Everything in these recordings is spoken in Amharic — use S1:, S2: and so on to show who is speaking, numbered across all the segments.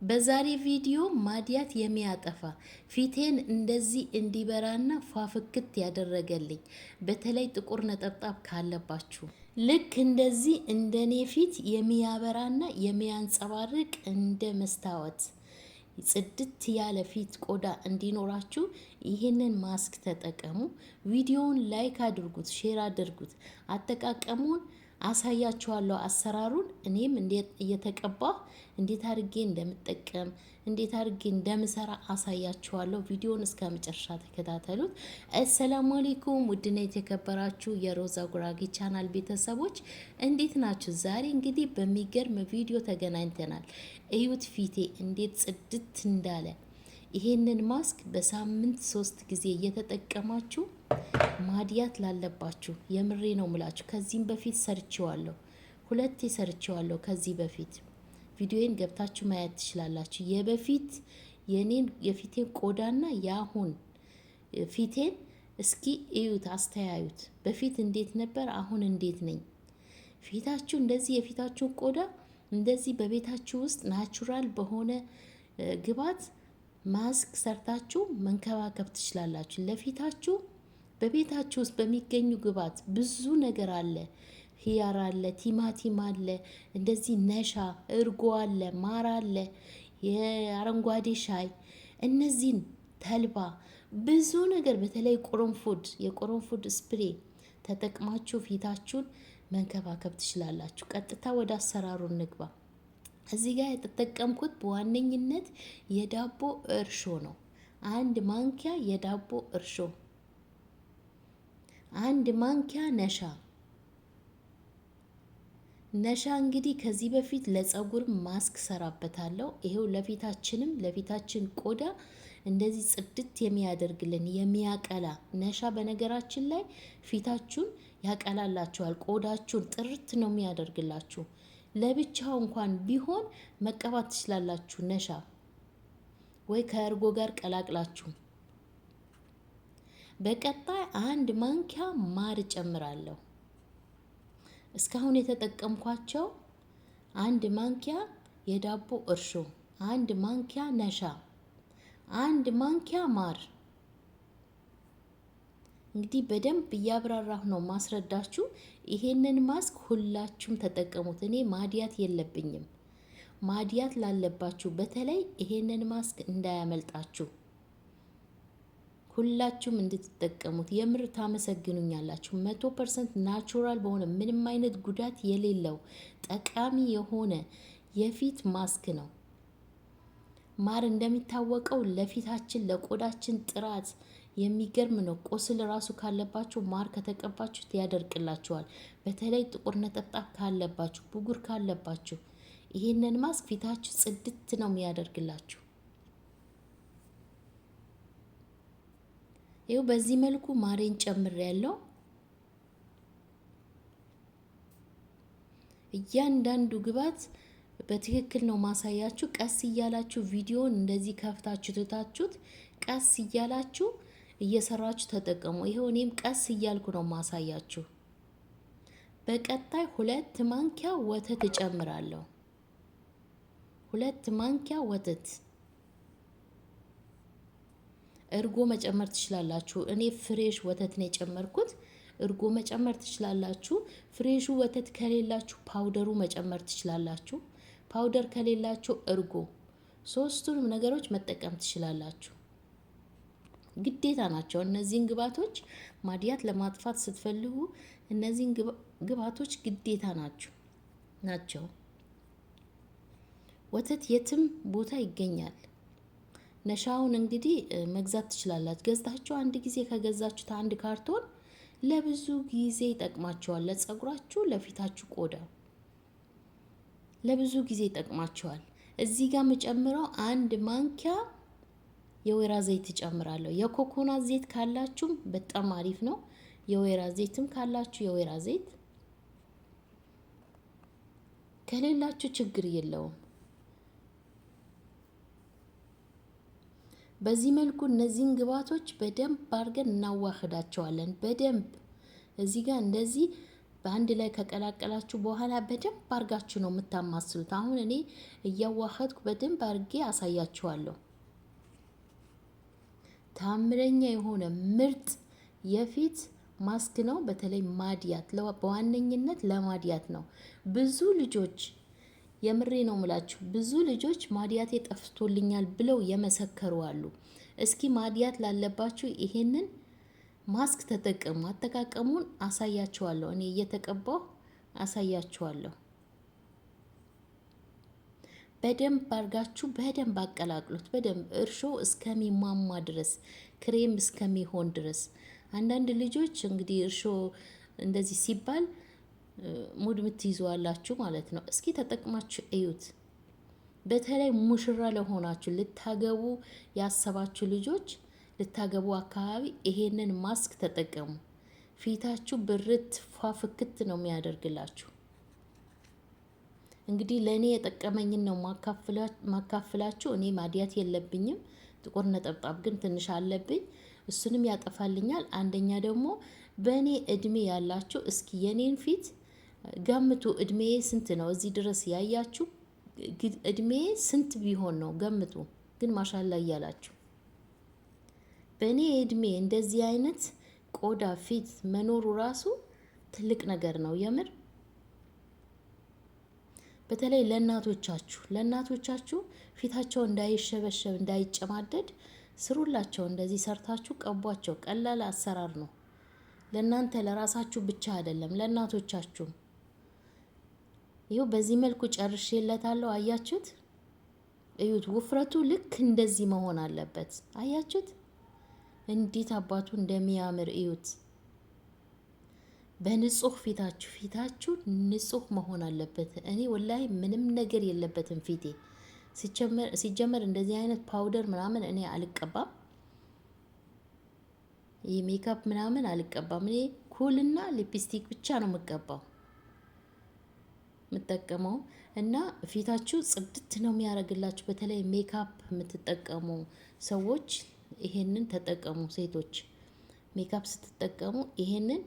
S1: በዛሬ ቪዲዮ ማዲያት የሚያጠፋ ፊቴን እንደዚህ እንዲበራና ፏፍክት ያደረገልኝ በተለይ ጥቁር ነጠብጣብ ካለባችሁ ልክ እንደዚህ እንደኔ ፊት የሚያበራና የሚያንጸባርቅ እንደ መስታወት ጽድት ያለ ፊት ቆዳ እንዲኖራችሁ ይህንን ማስክ ተጠቀሙ። ቪዲዮውን ላይክ አድርጉት፣ ሼር አድርጉት። አጠቃቀሙን አሳያችኋለሁ፣ አሰራሩን እኔም እንዴት እየተቀባሁ እንዴት አድርጌ እንደምጠቀም እንዴት አድርጌ እንደምሰራ አሳያችኋለሁ። ቪዲዮውን እስከ መጨረሻ ተከታተሉት። አሰላሙ አለይኩም ውድና የተከበራችሁ የሮዛ ጉራጌ ቻናል ቤተሰቦች እንዴት ናችሁ? ዛሬ እንግዲህ በሚገርም ቪዲዮ ተገናኝተናል። እዩት ፊቴ እንዴት ጽድት እንዳለ። ይሄንን ማስክ በሳምንት 3 ጊዜ እየተጠቀማችሁ ማዲያት ላለባችሁ የምሬ ነው ምላችሁ። ከዚህም በፊት ሰርቼዋለሁ፣ 2 ሰርቼዋለሁ ከዚህ በፊት ቪዲዮን ገብታችሁ ማየት ትችላላችሁ። የበፊት የኔን የፊቴን ቆዳና የአሁን ፊቴን እስኪ እዩት፣ አስተያዩት። በፊት እንዴት ነበር፣ አሁን እንዴት ነኝ? ፊታችሁ እንደዚህ የፊታችሁን ቆዳ እንደዚህ በቤታችሁ ውስጥ ናቹራል በሆነ ግብዓት ማስክ ሰርታችሁ መንከባከብ ትችላላችሁ። ለፊታችሁ በቤታችሁ ውስጥ በሚገኙ ግብዓት ብዙ ነገር አለ። ሂያር አለ፣ ቲማቲም አለ፣ እንደዚህ ነሻ፣ እርጎ አለ፣ ማር አለ፣ የአረንጓዴ ሻይ፣ እነዚህን ተልባ፣ ብዙ ነገር በተለይ ቁርንፉድ፣ የቁርንፉድ ስፕሬ ተጠቅማችሁ ፊታችሁን መንከባከብ ትችላላችሁ። ቀጥታ ወደ አሰራሩ እንግባ። እዚህ ጋር የተጠቀምኩት በዋነኝነት የዳቦ እርሾ ነው። 1 ማንኪያ የዳቦ እርሾ፣ 1 ማንኪያ ነሻ እንግዲህ ከዚህ በፊት ለፀጉር ማስክ ሰራበታለሁ። ይሄው ለፊታችን ቆዳ እንደዚህ ጽድት የሚያደርግልን የሚያቀላ ነሻ። በነገራችን ላይ ፊታችሁን ያቀላላችኋል፣ ቆዳችሁን ጥርት ነው የሚያደርግላችሁ። ለብቻው እንኳን ቢሆን መቀባት ትችላላችሁ። ነሻ ወይ ከእርጎ ጋር ቀላቅላችሁ። በቀጣይ 1 ማንኪያ ማር ጨምራለሁ። እስካሁን የተጠቀምኳቸው 1 ማንኪያ የዳቦ እርሾ፣ 1 ማንኪያ ነሻ፣ 1 ማንኪያ ማር። እንግዲህ በደንብ እያብራራሁ ነው ማስረዳችሁ። ይሄንን ማስክ ሁላችሁም ተጠቀሙት። እኔ ማዲያት የለብኝም። ማዲያት ላለባችሁ በተለይ ይሄንን ማስክ እንዳያመልጣችሁ ሁላችሁም እንድትጠቀሙት። የምር ታመሰግኑኛላችሁ። 100% ናቹራል በሆነ ምንም አይነት ጉዳት የሌለው ጠቃሚ የሆነ የፊት ማስክ ነው። ማር እንደሚታወቀው ለፊታችን ለቆዳችን ጥራት የሚገርም ነው። ቁስል ራሱ ካለባችሁ ማር ከተቀባችሁት ያደርቅላችኋል። በተለይ ጥቁር ነጠብጣብ ካለባችሁ፣ ብጉር ካለባችሁ ይሄንን ማስክ ፊታችሁ ጽድት ነው የሚያደርግላችሁ። ይኸው በዚህ መልኩ ማሬን ጨምሬያለሁ። እያንዳንዱ ግብዓት በትክክል ነው ማሳያችሁ። ቀስ እያላችሁ ቪዲዮን እንደዚህ ከፍታችሁ ትታችሁት ቀስ እያላችሁ እየሰራችሁ ተጠቀሙ። ይሄው እኔም ቀስ እያልኩ ነው ማሳያችሁ። በቀጣይ 2 ማንኪያ ወተት እጨምራለሁ። 2 ማንኪያ ወተት። እርጎ መጨመር ትችላላችሁ። እኔ ፍሬሽ ወተት ነው የጨመርኩት። እርጎ መጨመር ትችላላችሁ። ፍሬሹ ወተት ከሌላችሁ ፓውደሩ መጨመር ትችላላችሁ። ፓውደር ከሌላችሁ እርጎ፣ ሶስቱንም ነገሮች መጠቀም ትችላላችሁ። ግዴታ ናቸው እነዚህን ግብዓቶች። ማዲያት ለማጥፋት ስትፈልጉ እነዚህን ግብዓቶች ግዴታ ናቸው። ወተት የትም ቦታ ይገኛል። ነሻውን እንግዲህ መግዛት ትችላላችሁ። ገዝታችሁ አንድ ጊዜ ከገዛችሁት 1 ካርቶን ለብዙ ጊዜ ይጠቅማችኋል። ለፀጉራችሁ፣ ለፊታችሁ ቆዳ ለብዙ ጊዜ ይጠቅማችኋል። እዚህ ጋር የምጨምረው 1 ማንኪያ የወይራ ዘይት እጨምራለሁ። የኮኮናት ዘይት ካላችሁም በጣም አሪፍ ነው። የወይራ ዘይትም ካላችሁ የወይራ ዘይት፣ ከሌላችሁ ችግር የለውም። በዚህ መልኩ እነዚህን ግብዓቶች በደንብ አድርገን እናዋህዳቸዋለን። በደንብ እዚህ ጋር እንደዚህ በአንድ ላይ ከቀላቀላችሁ በኋላ በደንብ አርጋችሁ ነው የምታማስሉት። አሁን እኔ እያዋሃድኩ በደንብ አርጌ አሳያችኋለሁ። ታምረኛ የሆነ ምርጥ የፊት ማስክ ነው። በተለይ ማዲያት፣ በዋነኝነት ለማዲያት ነው። ብዙ ልጆች የምሬ ነው ምላችሁ፣ ብዙ ልጆች ማዲያቴ ጠፍቶልኛል ብለው የመሰከሩ አሉ። እስኪ ማዲያት ላለባችሁ ይሄንን ማስክ ተጠቀሙ። አጠቃቀሙን አሳያችኋለሁ። እኔ እየተቀባሁ አሳያችኋለሁ። በደንብ አርጋችሁ በደንብ አቀላቅሉት። በደንብ እርሾ እስከሚሟሟ ድረስ፣ ክሬም እስከሚሆን ድረስ። አንዳንድ ልጆች እንግዲህ እርሾ እንደዚህ ሲባል ሙድ ምትይዙዋላችሁ ማለት ነው። እስኪ ተጠቅማችሁ እዩት። በተለይ ሙሽራ ለሆናችሁ ልታገቡ ያሰባችሁ ልጆች ልታገቡ አካባቢ ይሄንን ማስክ ተጠቀሙ። ፊታችሁ ብርት ፏፍክት ነው የሚያደርግላችሁ። እንግዲህ ለእኔ የጠቀመኝን ነው ማካፍላችሁ። እኔ ማዲያት የለብኝም፣ ጥቁር ነጠብጣብ ግን ትንሽ አለብኝ። እሱንም ያጠፋልኛል። አንደኛ ደግሞ በእኔ እድሜ ያላችሁ እስኪ የኔን ፊት ገምቱ። እድሜ ስንት ነው? እዚህ ድረስ ያያችሁ እድሜ ስንት ቢሆን ነው? ገምቱ። ግን ማሻላ እያላችሁ በእኔ እድሜ እንደዚህ አይነት ቆዳ ፊት መኖሩ ራሱ ትልቅ ነገር ነው የምር። በተለይ ለእናቶቻችሁ ፊታቸው እንዳይሸበሸብ እንዳይጨማደድ ስሩላቸው። እንደዚህ ሰርታችሁ ቀቧቸው። ቀላል አሰራር ነው። ለእናንተ ለራሳችሁ ብቻ አይደለም፣ ለእናቶቻችሁ። ይኸው በዚህ መልኩ ጨርሼለታለሁ። አያችሁት? እዩት። ውፍረቱ ልክ እንደዚህ መሆን አለበት። አያችሁት? እንዴት አባቱ እንደሚያምር እዩት። በንጹህ ፊታችሁ ንጹህ መሆን አለበት። እኔ ወላሂ ምንም ነገር የለበትም ፊቴ። ሲጀመር እንደዚህ አይነት ፓውደር ምናምን እኔ አልቀባም። ይህ ሜካፕ ምናምን አልቀባም። እኔ ኩልና ሊፕስቲክ ብቻ ነው የምቀባው የምጠቀመው። እና ፊታችሁ ጽድት ነው የሚያደርግላችሁ። በተለይ ሜካፕ የምትጠቀሙ ሰዎች ይሄንን ተጠቀሙ። ሴቶች ሜካፕ ስትጠቀሙ ይሄንን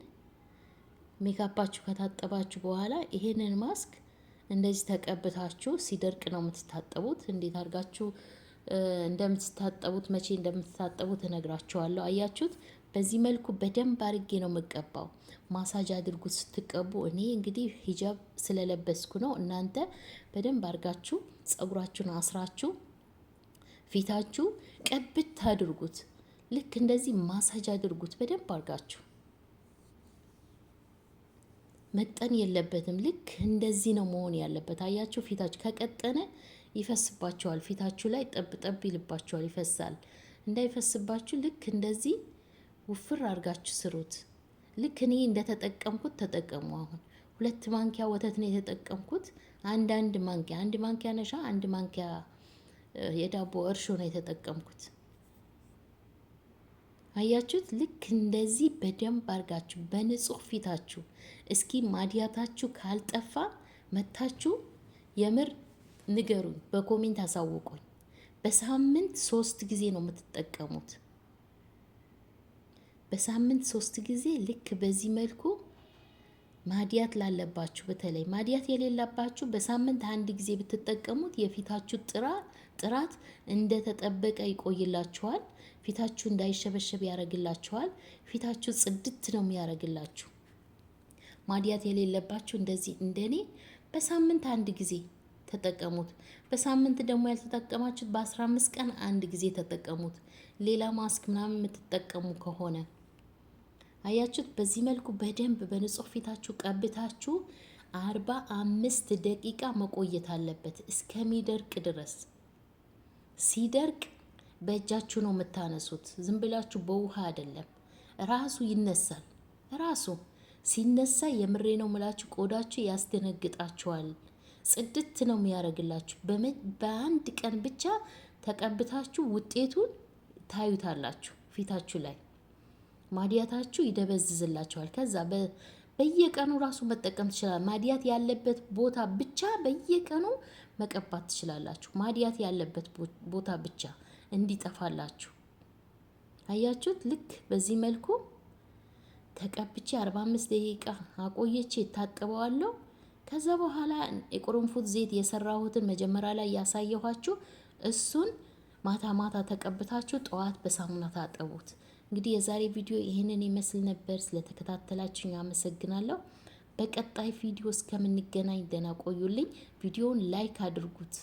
S1: ሜካፓችሁ ከታጠባችሁ በኋላ ይሄንን ማስክ እንደዚህ ተቀብታችሁ ሲደርቅ ነው የምትታጠቡት። እንዴት አድርጋችሁ እንደምትታጠቡት መቼ እንደምትታጠቡት እነግራችኋለሁ። አያችሁት? በዚህ መልኩ በደንብ አድርጌ ነው የምቀባው። ማሳጅ አድርጉት ስትቀቡ። እኔ እንግዲህ ሂጃብ ስለለበስኩ ነው። እናንተ በደንብ አድርጋችሁ ጸጉራችሁን አስራችሁ ፊታችሁ ቀብት አድርጉት። ልክ እንደዚህ ማሳጅ አድርጉት በደንብ አድርጋችሁ። መጠን የለበትም። ልክ እንደዚህ ነው መሆን ያለበት። አያችሁ? ፊታችሁ ከቀጠነ ይፈስባችኋል። ፊታችሁ ላይ ጠብ ጠብ ይልባችኋል፣ ይፈሳል። እንዳይፈስባችሁ ልክ እንደዚህ ውፍር አድርጋችሁ ስሩት። ልክ እኔ እንደተጠቀምኩት ተጠቀሙ። አሁን 2 ማንኪያ ወተት ነው የተጠቀምኩት። አንድ ማንኪያ ነሻ፣ 1 ማንኪያ የዳቦ እርሾ ነው የተጠቀምኩት። አያችሁት? ልክ እንደዚህ በደንብ አድርጋችሁ በንጹህ ፊታችሁ። እስኪ ማዲያታችሁ ካልጠፋ መታችሁ የምር ንገሩኝ፣ በኮሜንት አሳውቁኝ። በሳምንት 3 ጊዜ ነው የምትጠቀሙት። በሳምንት 3 ጊዜ ልክ በዚህ መልኩ ማዲያት ላለባችሁ፣ በተለይ ማዲያት የሌላባችሁ በሳምንት 1 ጊዜ ብትጠቀሙት የፊታችሁ ጥራት እንደተጠበቀ ይቆይላችኋል። ፊታችሁ እንዳይሸበሸብ ያደርግላችኋል። ፊታችሁ ጽድት ነው የሚያደርግላችሁ። ማዲያት የሌለባችሁ እንደዚህ እንደኔ በሳምንት 1 ጊዜ ተጠቀሙት። በሳምንት ደግሞ ያልተጠቀማችሁት በ15 ቀን 1 ጊዜ ተጠቀሙት። ሌላ ማስክ ምናምን የምትጠቀሙ ከሆነ አያችሁት? በዚህ መልኩ በደንብ በንጹህ ፊታችሁ ቀብታችሁ 45 ደቂቃ መቆየት አለበት እስከሚደርቅ ድረስ። ሲደርቅ በእጃችሁ ነው የምታነሱት። ዝም ብላችሁ በውሃ አይደለም። ራሱ ይነሳል። ራሱ ሲነሳ የምሬ ነው ምላችሁ ቆዳችሁ ያስደነግጣችኋል። ጽድት ነው የሚያደርግላችሁ። በአንድ ቀን ብቻ ተቀብታችሁ ውጤቱን ታዩታላችሁ። ፊታችሁ ላይ ማዲያታችሁ ይደበዝዝላችኋል። ከዛ በየቀኑ ራሱ መጠቀም ትችላል። ማዲያት ያለበት ቦታ ብቻ በየቀኑ መቀባት ትችላላችሁ። ማዲያት ያለበት ቦታ ብቻ እንዲጠፋላችሁ። አያችሁት? ልክ በዚህ መልኩ ተቀብቼ 45 ደቂቃ አቆየቼ ታጥበዋለሁ። ከዛ በኋላ የቁርንፉድ ዘይት የሰራሁትን መጀመሪያ ላይ ያሳየኋችሁ እሱን ማታ ማታ ተቀብታችሁ ጠዋት በሳሙና ታጠቡት። እንግዲህ የዛሬ ቪዲዮ ይህንን ይመስል ነበር። ስለተከታተላችሁኝ አመሰግናለሁ። በቀጣይ ቪዲዮ እስከምንገናኝ ደህና ቆዩልኝ። ቪዲዮውን ላይክ አድርጉት።